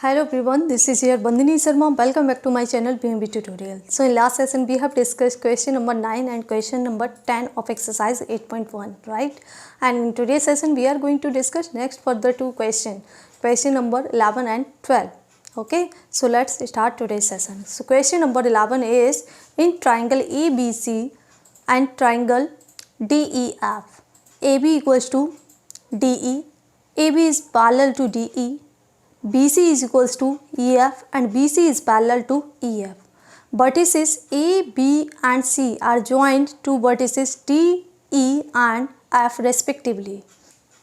Hello everyone, this is your Bandini Sharma. Welcome back to my channel BMB Tutorial. So in last session we have discussed question number 9 and question number 10 of exercise 8.1, right? And in today's session we are going to discuss next further two questions, question number 11 and 12. Okay, so let's start today's session. So question number 11 is, in triangle ABC and triangle DEF, AB equals to DE, AB is parallel to DE, BC is equals to EF and BC is parallel to EF. Vertices A, B and C are joined to vertices D, E and F respectively.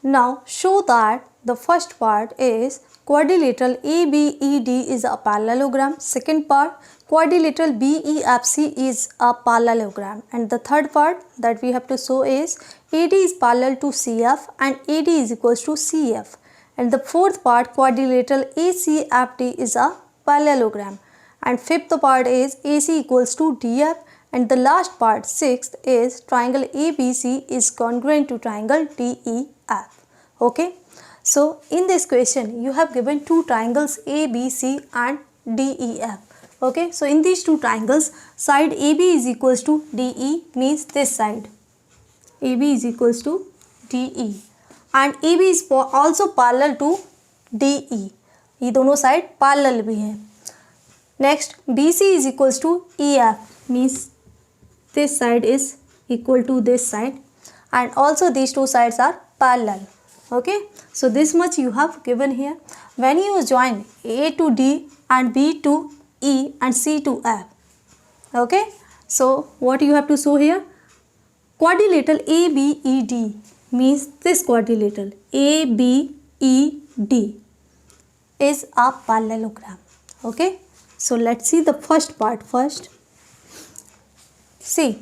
Now show that the first part is quadrilateral ABED is a parallelogram. Second part, quadrilateral BEFC is a parallelogram. And the third part that we have to show is AD is parallel to CF and AD is equals to CF. And the fourth part, quadrilateral ACFD is a parallelogram. And fifth part is AC equals to DF. And the last part, sixth, is triangle ABC is congruent to triangle DEF. Okay. So in this question, you have given two triangles ABC and DEF. Okay. So in these two triangles, side AB is equals to DE means this side. AB is equals to DE. And AB is also parallel to DE. ये दोनों side parallel भी हैं. Next, BC is equals to EF means this side is equal to this side, and also these two sides are parallel. Okay, so this much you have given here. When you join A to D and B to E and C to F, okay, so what you have to show here? Quadrilateral ABED means this quadrilateral ABED is a parallelogram. Okay, so let's see the first part first. See,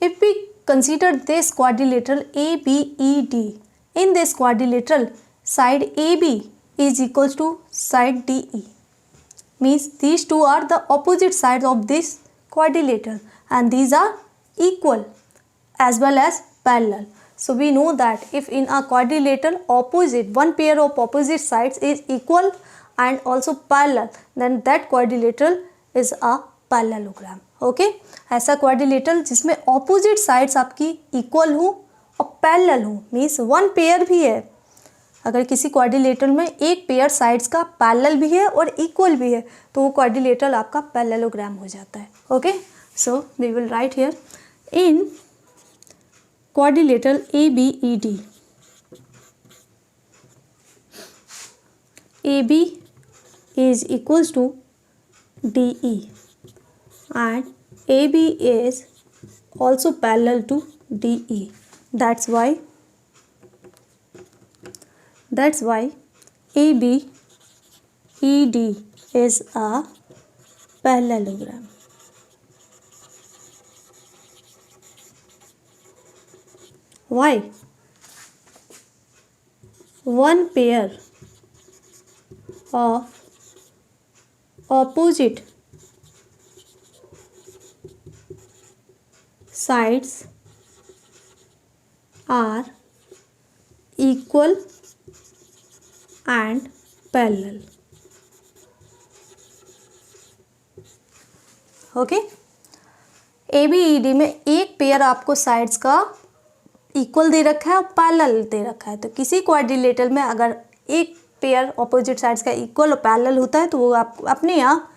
if we consider this quadrilateral ABED, in this quadrilateral side AB is equals to side DE, means these two are the opposite sides of this quadrilateral and these are equal as well as parallel. So we know that if in a quadrilateral opposite, one pair of opposite sides is equal and also parallel, then that quadrilateral is a parallelogram. Okay, ऐसा quadrilateral जिसमें opposite sides आपकी equal हो और parallel हो, means one pair भी है. अगर किसी quadrilateral में एक pair sides का parallel भी है और equal भी है तो वो quadrilateral आपका parallelogram हो जाता है. Okay, so we will write here, in quadrilateral ABED, AB is equals to DE and AB is also parallel to DE. That's why ABED is a parallelogram. Why? One pair of opposite sides are equal and parallel. Okay? ABED में एक pair आपको sides का equal दे रखा है और parallel दे रखा है. तो किसी क्वाड्रिलेटरल में अगर एक पेयर ऑपोजिट साइड्स का इक्वल और पैरेलल होता है तो वो आप अपने यहाँ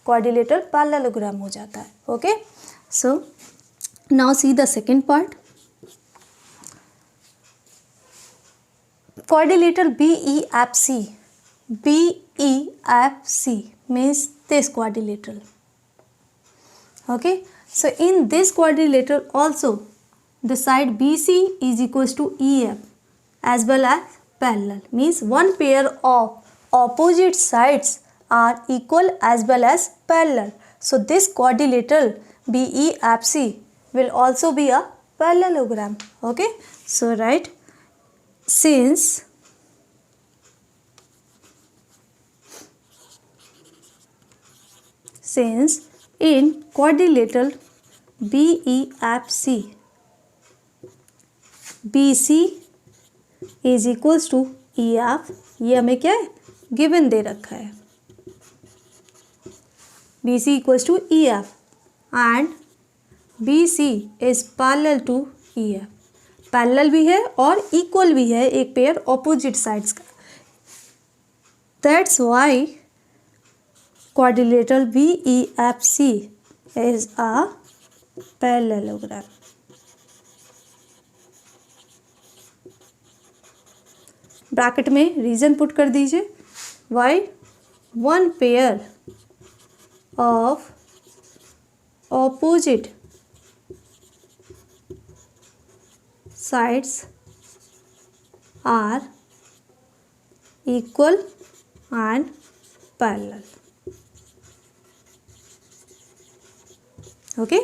क्वाड्रिलेटरल पैरेललोग्राम हो जाता है. Okay, so now see the second part. Quadrilateral BEFC means this quadrilateral. Okay, so in this quadrilateral also the side BC is equals to EF as well as parallel, means one pair of opposite sides are equal as well as parallel. So this quadrilateral BEFC will also be a parallelogram. Okay, so write, since in quadrilateral BEFC BC is equals to EF, ये हमें क्या है given दे रखा है, BC equals to EF and BC is parallel to EF, parallel भी है और equal भी है, एक पेयर ऑपोजिट साइड्स का। That's why quadrilateral BEFC is a parallelogram. Bracket में रीजन पुट कर दीजिए, why one pair of opposite sides are equal and parallel. Okay,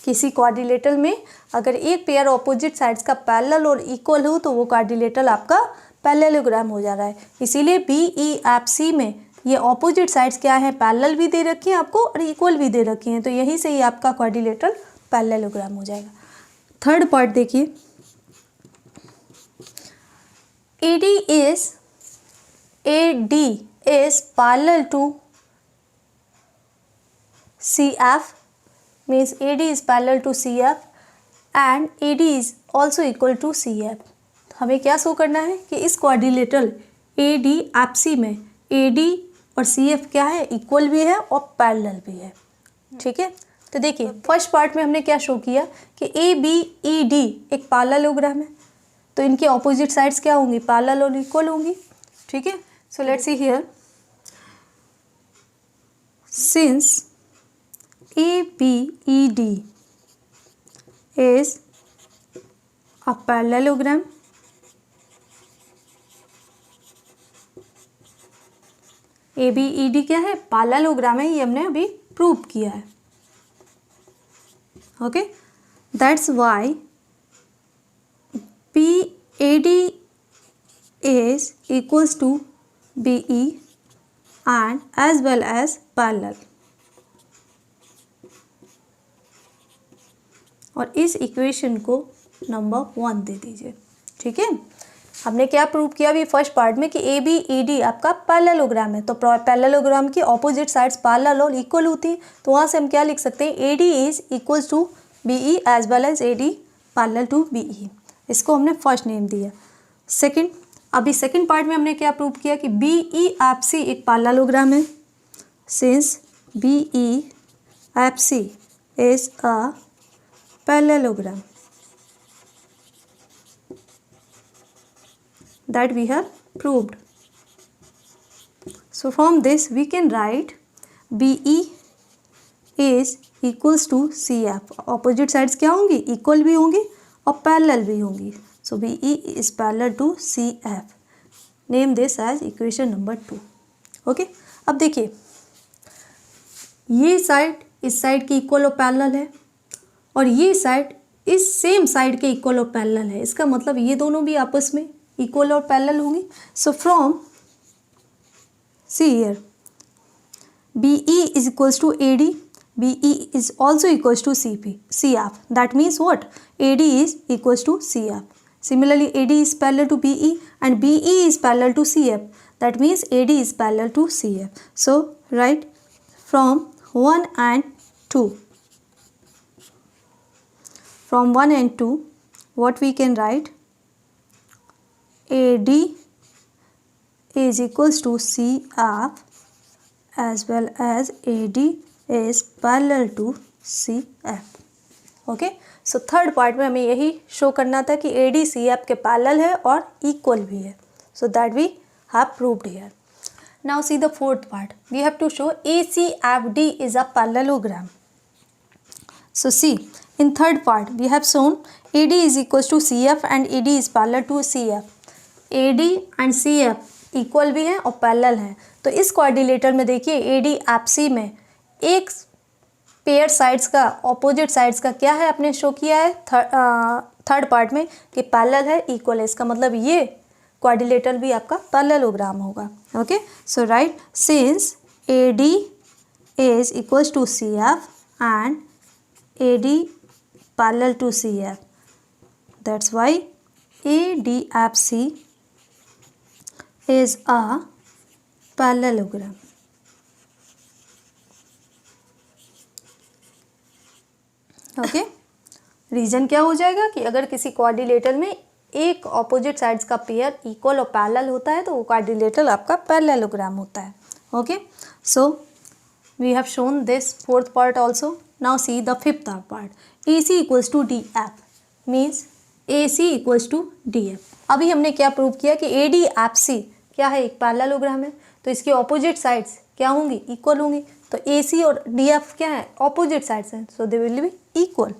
किसी क्वाड्रिलेटरल में अगर एक पेयर ऑपोजिट साइड्स का पैरेलल और इक्वल हो तो वो क्वाड्रिलेटरल आपका पैरेललोग्राम हो जा रहा है। इसीलिए BEFC में ये ऑपोजिट साइड्स क्या है, पैरेलल भी दे रखी हैं आपको और इक्वल भी दे रखी हैं, तो यहीं से ही आपका क्वाड्रिलेटरल पैरेललोग्राम हो जाएगा। थर्ड पार्ट देखिए, AD is parallel to CF, means AD is parallel to CF and AD is also equal to CF। हमें क्या शो करना है कि इस क्वाड्रिलेटरल ADFC में AD और CF क्या है, इक्वल भी है और पैरेलल भी है। ठीक है, तो देखिए फर्स्ट पार्ट में हमने क्या शो किया कि ABED एक पैरेललोग्राम है, तो इनके ऑपोजिट साइड्स क्या होंगी, पैरेलल और इक्वल होंगी। ठीक है, so let's see here, since ABED is a parallelogram, ABED क्या है, पैरेललोग्राम है, ये हमने अभी प्रूव किया है। Okay, that's why PAD is equals to BE and as well as parallel। और इस इक्वेशन को नंबर 1 दे दीजिए। ठीक है, हमने क्या प्रूव किया अभी फर्स्ट पार्ट में कि ABED आपका पैरेललोग्राम है, तो पैरेललोग्राम की ऑपोजिट साइड्स पैरेलल और इक्वल होती हैं, तो वहाँ से हम क्या लिख सकते हैं, AD is equals to BE as well as AD parallel to BE। इसको हमने फर्स्ट नेम दिया। सेकंड, अभी सेकंड पार्ट में हमने क्या प्रूव किया कि BEFC एक पैरेललोग्राम है, since BEFC is a parallelogram that we have proved. So from this we can write BE is equals to CF। opposite sides क्या होंगी, इक्वल भी होंगी और पैरेलल भी होंगी, so BE is parallel to CF। name this as equation number 2। Okay, अब देखिए ये साइड इस साइड की इक्वल और पैरेलल है और ये साइड इस सेम साइड के इक्वल और पैरेलल है, इसका मतलब ये दोनों भी आपस में इक्वल और पैरेलल होंगी। So from see here BE is equals to AD, BE is also equals to CF, that means what, AD is equals to CF। similarly AD is parallel to BE and BE is parallel to CF, that means AD is parallel to CF। so write from 1 and 2, from 1 and 2 what we can write, AD is equals to CF as well as AD is parallel to CF। Okay, so third part में हमें यही show करना था कि AD CF के parallel है और equal भी है, so that we have proved here. Now see the fourth part, we have to show ACFD is a parallelogram। so see, in third part we have shown AD is equals to CF and AD is parallel to CF। AD and CF equal भी हैं और parallel हैं, तो इस quadrilateral में देखिए ADFC में एक पेयर साइड्स का ऑपोजिट साइड्स का क्या है आपने शो किया है थर्ड पार्ट में कि पैरेलल है, इक्वल है, इसका मतलब ये क्वाड्रिलेटर भी आपका पैरेललोग्राम होगा। Okay, so write since AD is equals to CF and AD parallel to CF, that's why ADFC is a parallelogram. Okay, reason क्या हो जाएगा कि अगर किसी क्वाड्रिलेटरल में एक ऑपोजिट साइड्स का पेयर इक्वल और पैरेलल होता है तो वो क्वाड्रिलेटरल आपका पैरेललोग्राम होता है। Okay, so we have shown this fourth part also. Now see the fifth part, AC equals to DF means AC equals to DF। अभी हमने क्या प्रूव किया कि ADFC क्या है, एक पैरेललोग्राम है, तो इसके ऑपोजिट साइड्स क्या होंगी, इक्वल होंगी। तो AC और DF क्या है, ऑपोजिट साइड्स हैं, so they will be equal.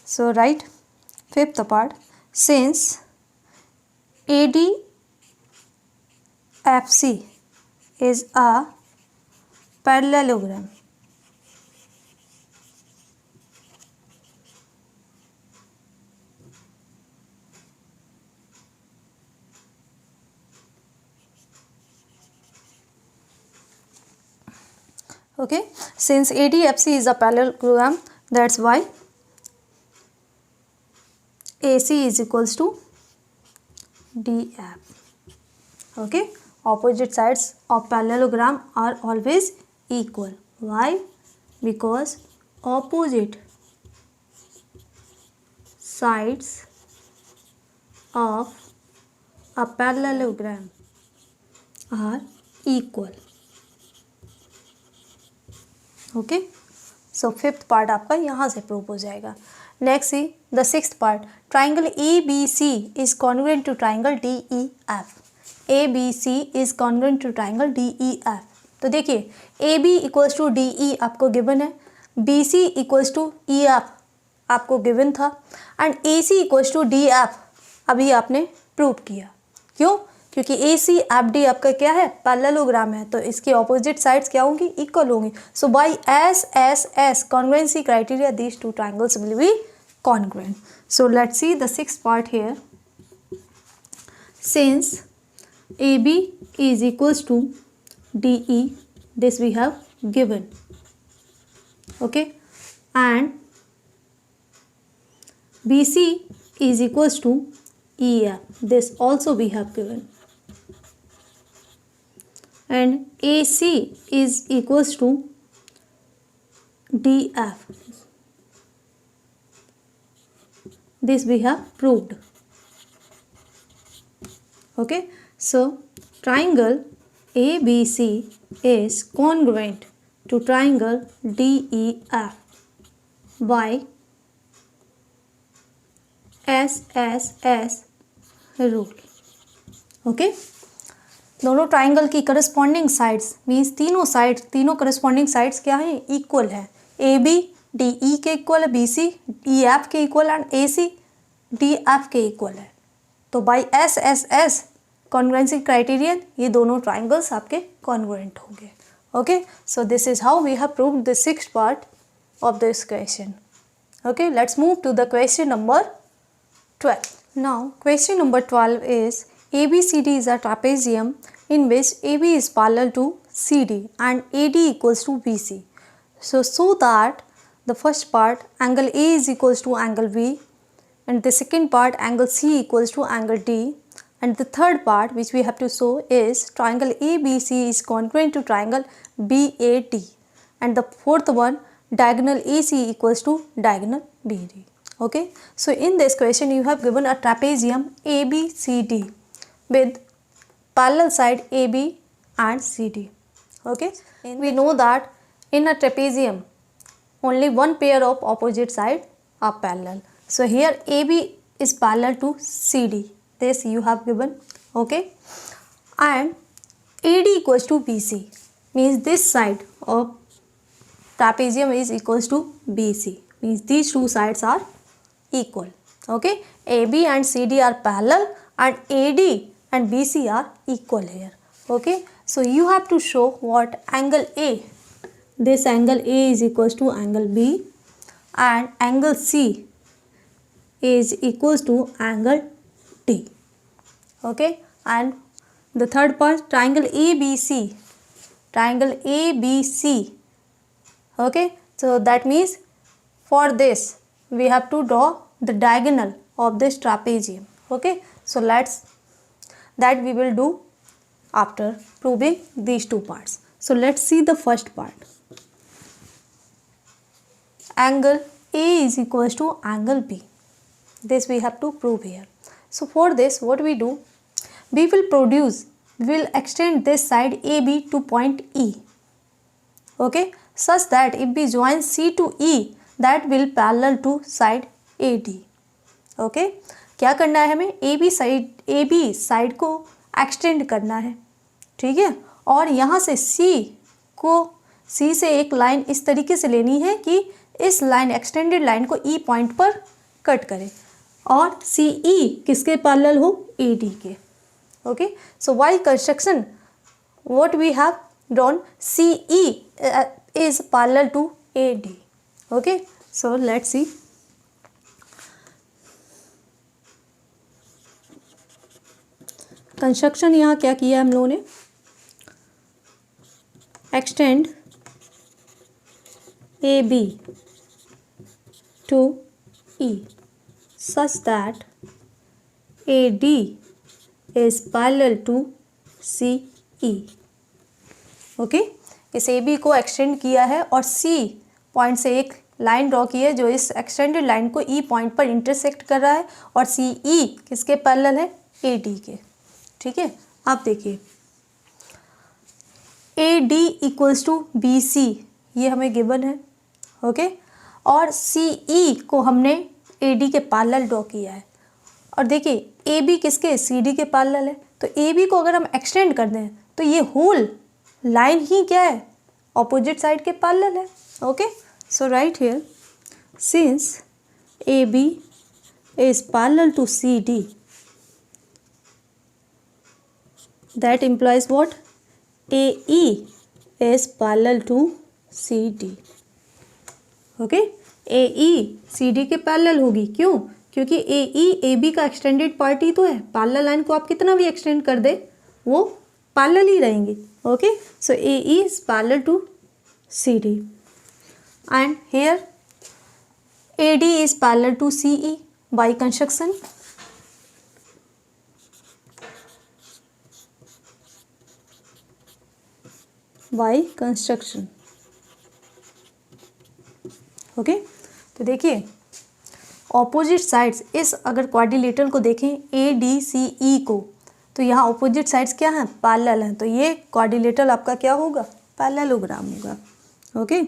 So right fifth part, since ADFC is a parallelogram, okay, since ADFC is a parallelogram, that's why AC is equals to DF. Okay, opposite sides of parallelogram are always equal. Why? Because opposite sides of a parallelogram are equal. Okay, so fifth part आपका यहाँ से prove हो जाएगा। Next see the sixth part, triangle ABC is congruent to triangle DEF। ABC is congruent to triangle DEF। तो देखिए AB equals to DE आपको given है, BC equals to EF आपको गिवन था, and AC equals to DF अभी आपने prove किया। क्यों? क्योंकि AC FD आपका क्या है, पैरेललोग्राम है, तो इसके ऑपोजिट साइड्स क्या होंगी, इक्वल होंगी। So by SSS congruency criteria these two triangles will be congruent. So let's see the sixth part here. Since AB is equals to DE, this we have given, okay, and BC is equals to EF, this also we have given, and AC is equals to DF, this we have proved. Okay, so triangle ABC is congruent to triangle DEF by SSS rule. Okay, दोनों triangle की corresponding sides means तीनों corresponding sides क्या है, equal है। AB DE के equal है, BC EF के equal and AC DF के इक्वल है। तो बाय SSS कॉन्ग्रुएंसी क्राइटेरियन ये दोनों ट्राइंगल्स आपके कॉन्ग्रुएंट होंगे। Okay, so this is how we have proved the sixth part of this question. Okay, let's move to the question number 12. Now question number 12 is ABCD is a trapezium in which AB is parallel to CD and AD equals to BC. So that the first part angle A is equals to angle B, and the second part angle C equals to angle D, and the third part which we have to show is triangle ABC is congruent to triangle BAD, and the fourth one diagonal AC equals to diagonal BD. Okay, so in this question you have given a trapezium ABCD with parallel side AB and CD. Okay, we know that in a trapezium only one pair of opposite side are parallel. So here AB is parallel to CD, this you have given. Okay, and AD equals to BC means this side of trapezium is equals to BC, means these two sides are equal. Okay, AB and CD are parallel and AD and BC are equal here. Okay, so you have to show what angle A, this angle A is equals to angle B, and angle C is equals to angle D. Okay, and the third part triangle ABC, okay, so that means for this we have to draw the diagonal of this trapezium. Okay, so that we will do after proving these two parts. So let's see the first part. Angle A is equals to angle B. This we have to prove here. So for this, what we do, we will extend this side AB to point E. Okay, such that if we join C to E, that will parallel to side AD. Okay, क्या करना है हमें, AB side को extend करना है, ठीक है, और यहाँ से C से एक लाइन इस तरीके से लेनी है कि इस लाइन एक्सटेंडेड लाइन को E पॉइंट पर कट करे और CE किसके पैरेलल हो, AD के. Okay, so while construction, what we have drawn, CE is parallel to AD. Okay, so let's see. Construction यहाँ क्या किया हम लोगों ने, extend AB to E such that AD is parallel to CE. Okay, इस AB को extend किया है और C पॉइंट से एक लाइन ड्रॉ की है जो इस एक्सटेंडेड लाइन को E पॉइंट पर इंटरसेक्ट कर रहा है और CE किसके पैरेलल है, AD के. ठीक है, आप देखिए AD इक्वल्स टू BC, ये हमें गिवन है. ओके, और CE को हमने AD के पैरेलल ड्रॉ किया है और देखिए AB किसके, CD के पैरेलल है. तो AB को अगर हम एक्सटेंड कर दें तो ये होल लाइन ही क्या है, ऑपोजिट साइड के पैरेलल है. Okay, so right here, since AB is parallel to CD, that implies what, AE is parallel to CD. Okay, AE CD के पैरेलल होगी, क्यों, क्योंकि AE AB का एक्सटेंडेड पार्ट ही तो है. पैरेलल लाइन को आप कितना भी एक्सटेंड कर दे वो पैरेलल ही रहेंगी. Okay, so AE is parallel to CD and here AD is parallel to CE by construction. Okay, तो देखिए ऑपोजिट साइड्स, इस अगर क्वाड्रिलेटरल को देखें ADCE को, तो यहाँ ऑपोजिट साइड्स क्या हैं, पैरेलल हैं. तो ये क्वाड्रिलेटरल आपका क्या होगा, पैरेललोग्राम होगा. ओके,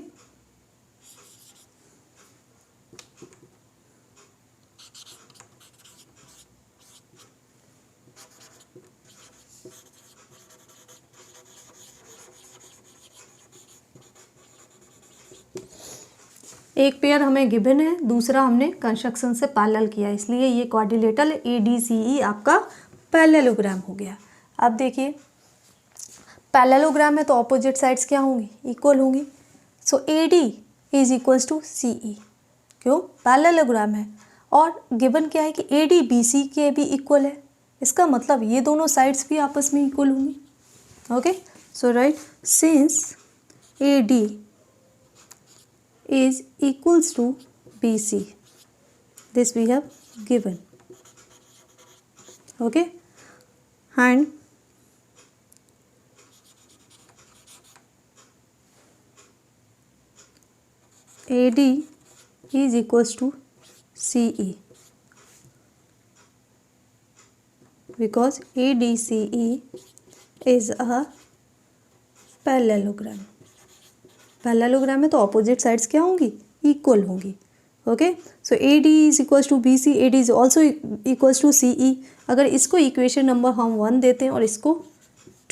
एक पेयर हमें गिवन है, दूसरा हमने कंस्ट्रक्शन से पैरेलल किया, इसलिए ये क्वाड्रिलेटरल ADCE आपका पैरेललोग्राम हो गया. अब देखिए पैरेललोग्राम में तो ऑपोजिट साइड्स क्या होंगी, इक्वल होंगी. So AD is equals to CE, क्यों, पैरेललोग्राम है और गिवन क्या है कि AD BC के भी इक्वल है. इसका मतलब ये दोनों साइड्स भी आपस में इक्वल होंगी. Okay, so write, since AD is equals to BC, this we have given. Okay, and AD is equals to CE because ADCE is a parallelogram. Parallelogram में तो ऑपोजिट साइड्स क्या होंगी, इक्वल होंगी. Okay, so AD is equals to BC, AD is also equals to CE. अगर इसको equation number हम 1 देते हैं और इसको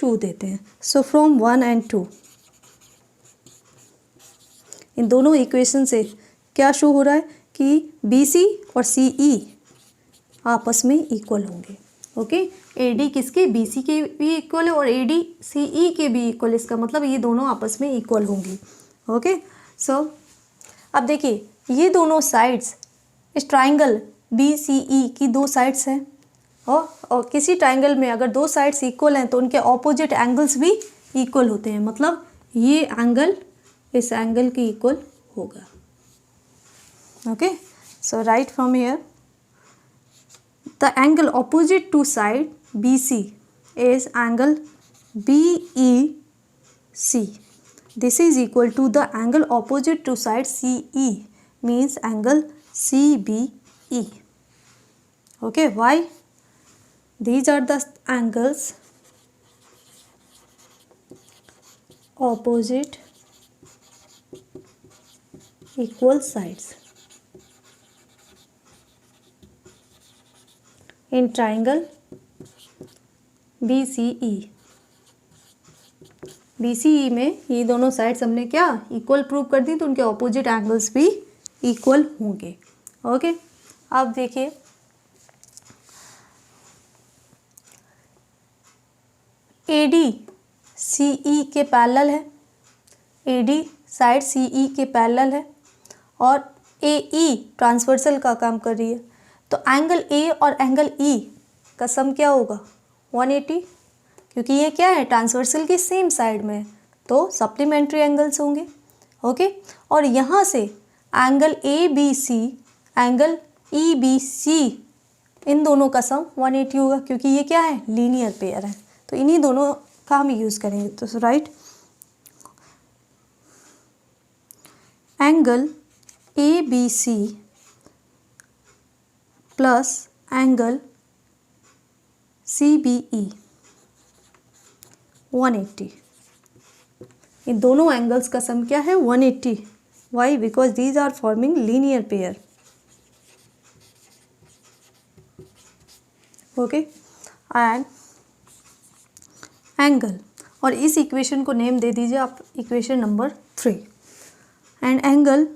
2 देते हैं, सो फ्रॉम 1 and 2 इन दोनों इक्वेशन से क्या शो हो रहा है कि BC और CE आपस में इक्वल होंगे. ओके, AD किसके, BC के भी इक्वल है और AD CE के भी इक्वल, इसका मतलब ये दोनों आपस में इक्वल होंगी. ओके, सो अब देखिए ये दोनों साइड्स इस ट्राइंगल BCE की दो साइड्स हैं और किसी ट्राइंगल में अगर दो साइड्स इक्वल हैं तो उनके ऑपोजिट एंगल्स भी इक्वल होते हैं. मतलब ये एंगल इस एंगल की इक्वल होगा. Okay, so write from here the angle opposite to side BC is angle BEC. This is equal to the angle opposite to side CE, means angle CBE. Okay, why? These are the angles opposite equal sides in triangle BCE. BCE में ये दोनों sides हमने क्या equal prove कर दी, तो उनके opposite angles भी equal होंगे. ओके, अब देखिए AD CE के पैरेलल है, AD साइड CE के पैरेलल है और AE ट्रांसवर्सल का काम कर रही है. तो एंगल A और एंगल E का सम क्या होगा 180, क्योंकि ये क्या है ट्रांसवर्सल की सेम साइड में है, तो सप्लीमेंट्री एंगल्स होंगे. ओके, और यहाँ से एंगल ABC एंगल EBC इन दोनों का सम 180 होगा, क्योंकि ये क्या है लीनियर पेयर है. तो इन्हीं दोनों का हम यूज़ करेंगे. तो right, angle ABC plus angle CBE 180. इन दोनों एंगल्स का सम क्या है 180. Why? Because these are forming linear pair. Okay, and angle, और इस इक्वेशन को नेम दे दीजिए आप equation number 3. And angle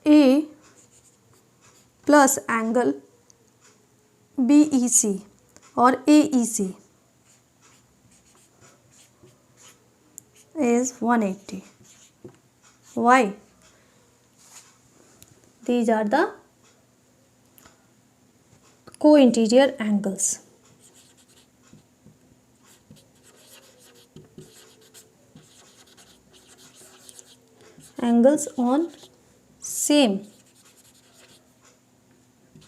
A plus angle BEC और AEC is 180. Why? These are the co-interior angles. Angles on same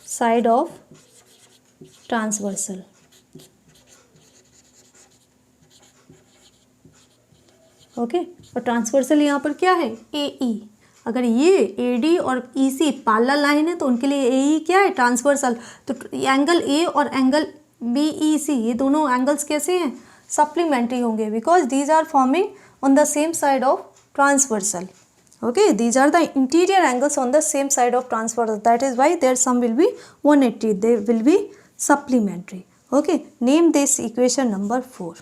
side of transversal. Okay, और transversal यहाँ पर क्या है AE. अगर ये AD और EC पैरेलल लाइन है तो उनके लिए AE क्या है ट्रांसवर्सल. तो एंगल A और एंगल BEC ये दोनों एंगल्स कैसे हैं सप्लीमेंट्री होंगे, because these are forming on the same side of transversal. Okay, these are the interior angles on the same side of transversal. That is why their sum will be 180. They will be supplementary. Okay, name this equation number 4.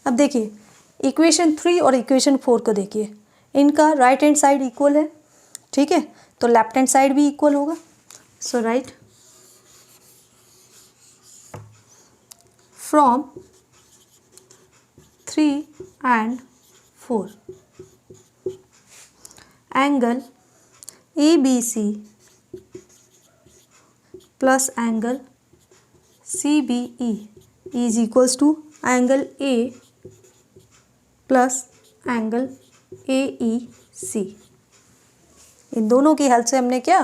अब देखिए equation 3 और equation 4 को देखिए, इनका right hand side equal है. ठीक है, तो लेफ्ट हैंड साइड भी इक्वल होगा. So write, from 3 and 4 angle ABC plus angle CBE is equals to angle A plus angle AEC. इन दोनों की हेल्प से हमने क्या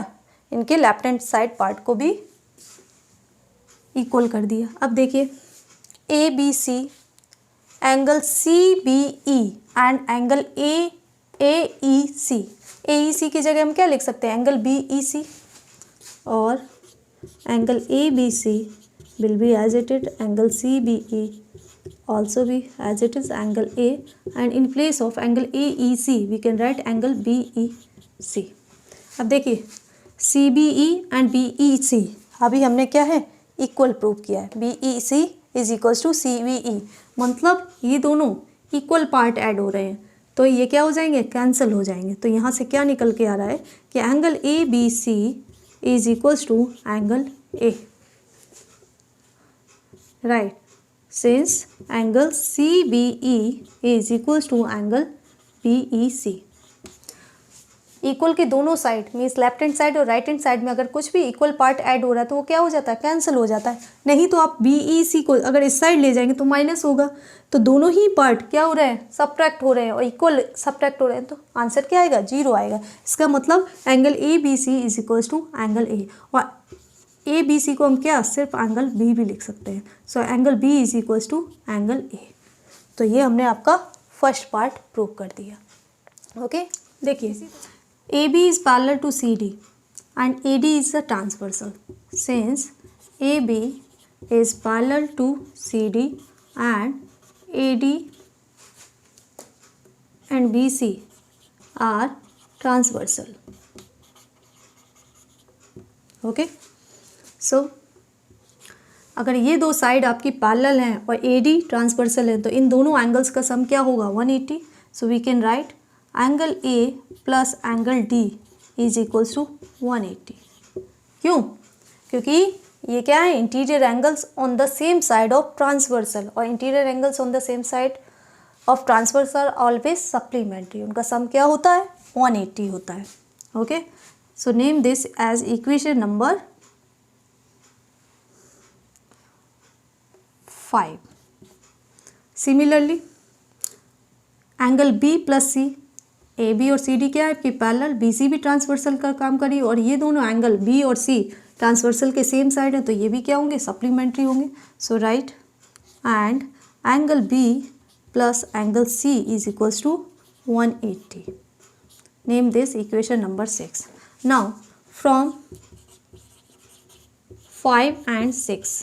इनके लेफ्ट हैंड साइड पार्ट को भी इक्वल कर दिया. अब देखिए ABC angle CBE and angle AEC. AEC की जगह हम क्या लिख सकते हैं एंगल BEC, और angle ABC will be as it is, angle CBE also be as it is angle A, and in place of angle AEC we can write angle BEC. अब देखिए CBE and BEC अभी हमने क्या है equal prove किया है. BEC is equals to CBE, मतलब ये दोनों इक्वल पार्ट ऐड हो रहे हैं, तो ये क्या हो जाएंगे कैंसिल हो जाएंगे. तो यहाँ से क्या निकल के आ रहा है कि angle ABC is equals to angle A. Right, since angle CBE is equals to angle BEC. Equal के दोनों side means left hand side और राइट हैंड साइड में अगर कुछ भी इक्वल पार्ट ऐड हो रहा है तो वो क्या हो जाता है कैंसिल हो जाता है. नहीं तो आप BEC को अगर इस साइड ले जाएंगे तो माइनस होगा, तो दोनों ही पार्ट क्या हो रहे हैं सब्ट्रैक्ट हो रहे हैं और इक्वल सब्ट्रैक्ट हो रहे हैं, तो आंसर क्या आएगा 0 आएगा. इसका मतलब angle ABC is equals to angle A, और ए बी सी को हम क्या सिर्फ एंगल बी भी लिख सकते हैं. So angle B is equals to angle A. तो ये हमने आपका फर्स्ट पार्ट प्रूव कर दिया. ओके देखिए, A B is parallel to C D and A D is the transversal. Since A B is parallel to C D and A D and BC are transversal. Okay so अगर ये दो side आपकी parallel हैं और AD transversal है तो इन दोनों angles का सम क्या होगा 180. So we can write angle A plus angle D is equals to 180. क्यों? क्योंकि ये क्या है, interior angles on the same side of transversal, और interior angles on the same side of transversal always supplementary. उनका sum क्या होता है 180 होता है. Okay so name this as equation number 5. Similarly angle B plus C, A B और C D क्या है आपकी पैरेलल, बी सी भी ट्रांसवर्सल का काम करिए और ये दोनों एंगल बी और सी ट्रांसवर्सल के सेम साइड है तो ये भी क्या होंगे सप्लीमेंट्री होंगे. So write and angle B plus angle C is equals to 180. Name this equation number 6. Now from 5 and 6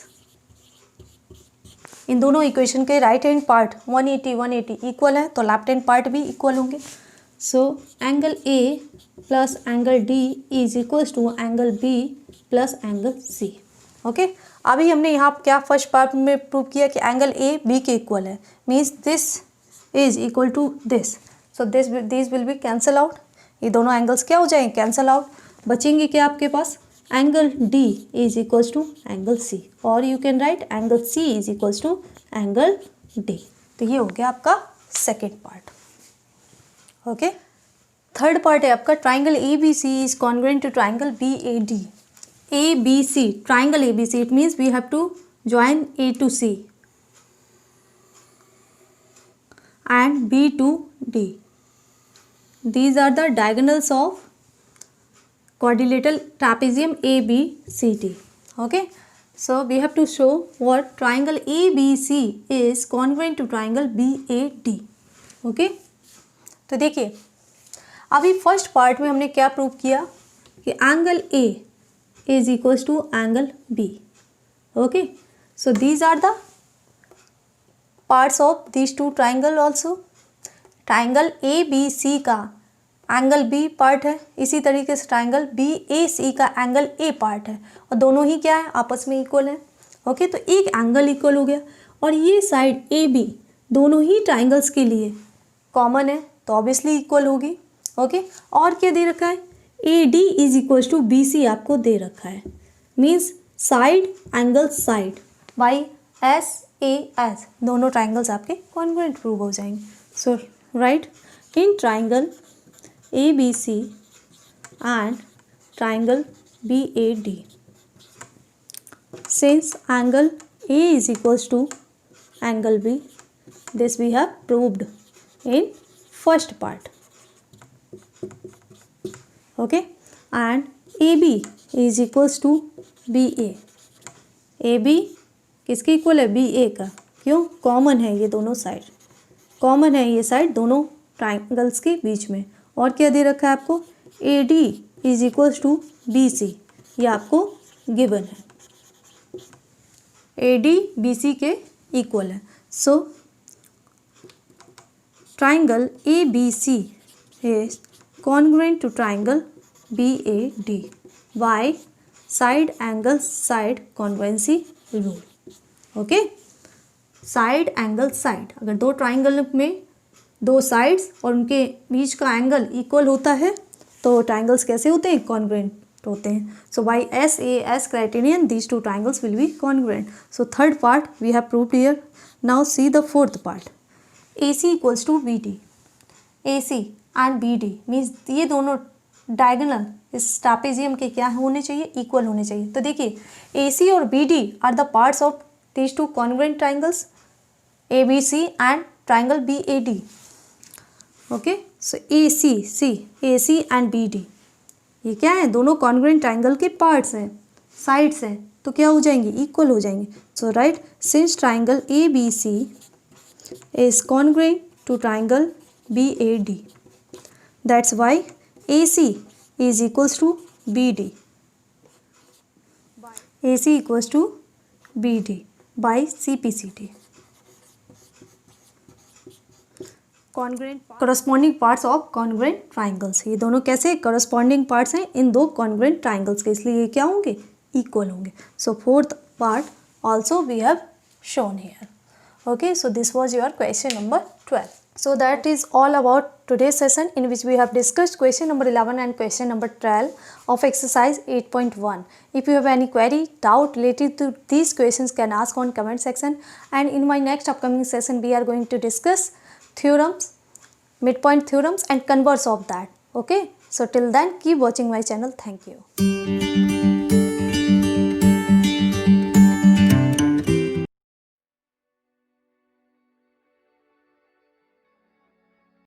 इन दोनों इक्वेशन के राइट हैंड पार्ट 180 इक्वल है तो लेफ्ट हैंड पार्ट भी इक्वल होंगे. So angle A plus angle D is equals to angle B plus angle C. Okay अभी हमने यहाँ क्या फर्स्ट पार्ट में प्रूव किया कि एंगल A B के इक्वल है, means this is equal to this. So this will be cancel out. ये दोनों एंगल्स क्या हो जाएंगे कैंसल आउट. बचेंगे क्या आपके पास angle D is equals to angle C और you can write angle C is equals to angle D. तो ये हो गया आपका second part. Okay third part है आपका triangle ABC is congruent to triangle BAD. ABC, triangle ABC, it means we have to join A to C and B to D. These are the diagonals of quadrilateral trapezium ABCD. Okay, so we have to show what triangle ABC is congruent to triangle BAD. Okay, तो देखिए अभी first part में हमने क्या prove किया कि angle A is equals to angle B. Okay, so these are the parts of these two triangle also. Triangle ABC का angle B part है, इसी तरीके से ट्राइंगल BAC का एंगल A पार्ट है और दोनों ही क्या है आपस में इक्वल है. ओके तो एक एंगल इक्वल हो गया और ये साइड AB दोनों ही ट्राइंगल्स के लिए कॉमन है तो ऑब्वियसली इक्वल होगी. ओके और क्या दे रखा है AD is equals to BC आपको दे रखा है, means side angle side by SAS दोनों ट्राइंगल्स आपके कॉन्ग्रुएंट प्रूव हो जाएंगे. So write in triangle ABC and triangle BAD since angle A is equals to angle B, this we have proved in first part. Okay and AB is equals to BA. AB किसके equal है BA का, क्यों common है ये दोनों side, common है ये side दोनों ट्राइंगल्स के बीच में. और क्या दे रखा है आपको AD is equals to BC, ये आपको गिवन है AD BC के इक्वल है. So triangle ABC is congruent to triangle BAD by side angle side congruency rule. Okay side angle side, अगर दो ट्राइंगल में दो साइड्स और उनके बीच का एंगल इक्वल होता है तो ट्राइंगल्स कैसे होते हैं कॉन्ग्रुएंट होते हैं. So by SAS criterion these two triangles will be congruent. So third part we have proved here. Now see the fourth part. AC equals to BD. AC and BD means ये दोनों diagonal इस trapezium के क्या होने चाहिए equal होने चाहिए. तो देखिए AC और BD are the parts of these two congruent triangles ABC and triangle BAD. Okay so AC and BD ये क्या है दोनों कॉन्ग्रुएंट ट्राइंगल के पार्ट्स हैं. साइड्स हैं तो क्या हो जाएंगे, इक्वल हो जाएंगे. So write, since triangle A B C is congruent to triangle B A D, that's why A C is equals to B D. A C equals to B D by C P C D. Congruent corresponding parts of congruent triangles, ये दोनों कैसे corresponding parts हैं इन दो congruent triangles के, इसलिए ये क्या होंगे, इक्वल होंगे. So fourth part also we have shown here. Okay, so this was your question number 12. So that is all about today's session, in which we have discussed question number 11 and question number 12 of exercise 8.1. If you have any query, doubt related to these questions, can ask on comment section. And in my next upcoming session we are going to discuss theorems, midpoint theorems and converse of that. Okay, so till then keep watching my channel. Thank you.